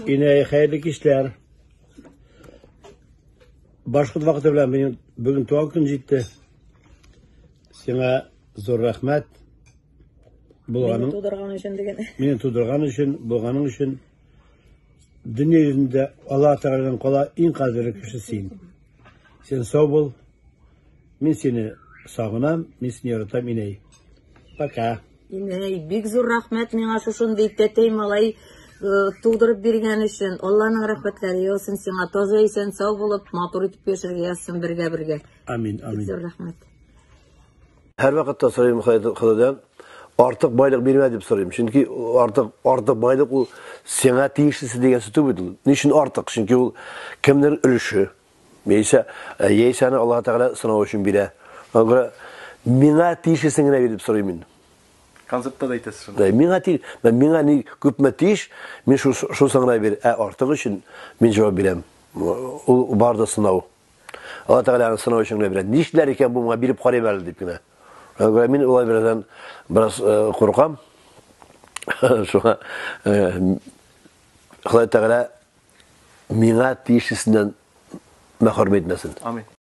Yine hayırlı işler. Başka vakit bilen benim bugün tuğal gün ciddi. Sana zor rahmet. Beni tudurgan için degen. Beni tudurgan için, bulganın için. Dünya yüzünde Allah Teala'nın kola en kadirli kişisin. Sen sağ ol. Ben seni sağınam, ben seni yaratam iney. Paka. İney, big zor rahmet mena şuşun deyip malay tuğdurup birgen için. Allah'ın rahmetleri olsun sana. Tozu sen sağ olup matur etip geçirge yazsın birge. Amin, amin. Big zor rahmet. Her vakitte sorayım Xalıdan. Artık baylık bilmez deyip sorayım. Çünkü artık baylık o sana tiyişlisi degen sütü buydu. Niçin artık? Çünkü o kimlerin ölüşü. Yeysani Allah Teala sınav için bile. Mina tiyişlisini ne deyip sorayım ben. Konceptta da aytasın. Mina ni köpme tiyiş, ben şu sana bir artık için ben cevap bilem. O barda sınav. Allah Teala'nın sınav için ne bilen. Nişler iken bu bilip karayı verdi deyip yine. Ben olay biraz korkam. Şu an Allah Teala mina tiyişlisinden mahrum etmesin. Amin.